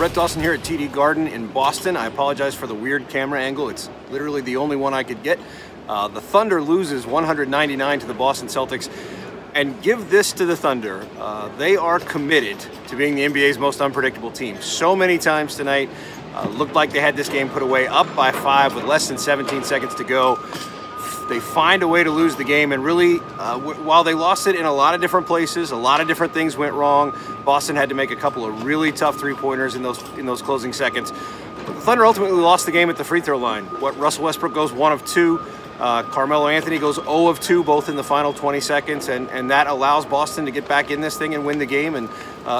Brett Dawson here at TD Garden in Boston. I apologize for the weird camera angle. It's literally the only one I could get. The Thunder loses 199 to the Boston Celtics. And give this to the Thunder. They are committed to being the NBA's most unpredictable team. So many times tonight, looked like they had this game put away, up by 5 with less than 17 seconds to go. They find a way to lose the game, and really, while they lost it in a lot of different places, a lot of different things went wrong. Boston had to make a couple of really tough three-pointers in those closing seconds. But the Thunder ultimately lost the game at the free throw line. Russell Westbrook goes 1 of 2. Carmelo Anthony goes 0 of 2, both in the final 20 seconds, and that allows Boston to get back in this thing and win the game and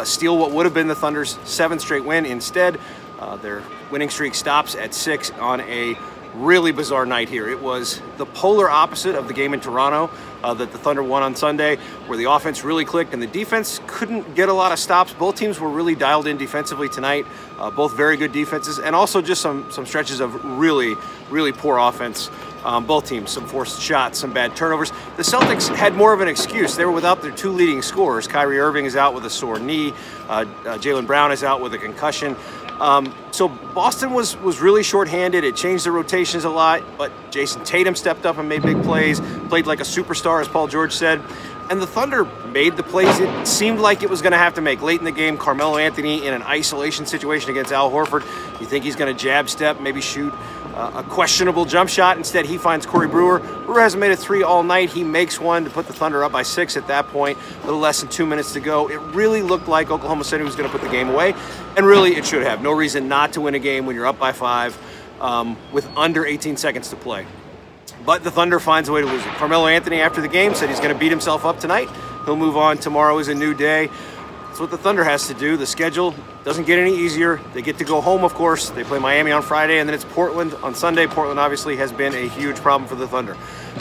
steal what would have been the Thunder's 7th straight win. Instead, their winning streak stops at 6 on a really bizarre night here. It was the polar opposite of the game in Toronto that the Thunder won on Sunday, where the offense really clicked and the defense couldn't get a lot of stops. Both teams were really dialed in defensively tonight, both very good defenses, and also just some stretches of really poor offense. Both teams, some forced shots, some bad turnovers. The Celtics had more of an excuse. They were without their 2 leading scorers. Kyrie Irving is out with a sore knee. Jaylen Brown is out with a concussion. So Boston was really shorthanded. It changed the rotations a lot, but Jason Tatum stepped up and made big plays, played like a superstar, as Paul George said. And the Thunder made the plays it seemed like it was going to have to make. Late in the game, Carmelo Anthony in an isolation situation against Al Horford. You think he's going to jab step, maybe shoot a questionable jump shot. Instead, he finds Corey Brewer. Brewer hasn't made a 3 all night. He makes one to put the Thunder up by 6 at that point. A little less than 2 minutes to go. It really looked like Oklahoma City was going to put the game away. And really, it should have. No reason not to win a game when you're up by 5 with under 18 seconds to play. But the Thunder finds a way to lose it. Carmelo Anthony, after the game, said he's going to beat himself up tonight. He'll move on. Tomorrow is a new day. That's what the Thunder has to do. The schedule doesn't get any easier. They get to go home, of course. They play Miami on Friday, and then it's Portland on Sunday. Portland obviously has been a huge problem for the Thunder.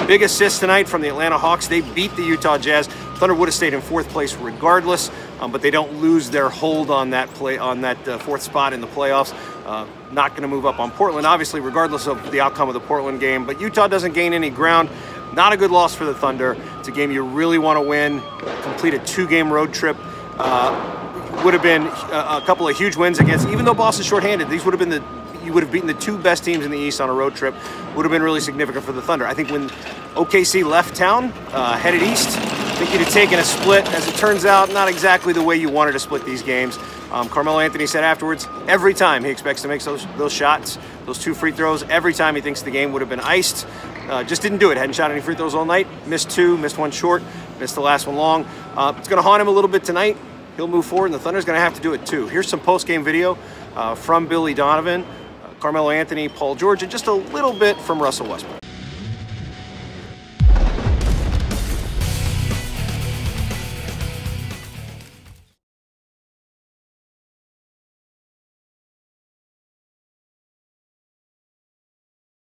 Big assist tonight from the Atlanta Hawks. They beat the Utah Jazz. Thunder would have stayed in 4th place regardless, but they don't lose their hold on that 4th spot in the playoffs. Not going to move up on Portland, obviously, regardless of the outcome of the Portland game. But Utah doesn't gain any ground. Not a good loss for the Thunder. It's a game you really want to win. Complete a 2-game road trip. Would have been a couple of huge wins against, even though Boston's shorthanded, these would have been you would have beaten the 2 best teams in the East on a road trip. Would have been really significant for the Thunder. I think when OKC left town, headed east, I think you'd have taken a split. As it turns out, not exactly the way you wanted to split these games. Carmelo Anthony said afterwards, every time he expects to make those shots, those 2 free throws, every time he thinks the game would have been iced. Just didn't do it. Hadn't shot any free throws all night. Missed 2, missed 1 short, missed the last one long. It's going to haunt him a little bit tonight. He'll move forward, and the Thunder's going to have to do it too. Here's some post-game video from Billy Donovan, Carmelo Anthony, Paul George, and just a little bit from Russell Westbrook.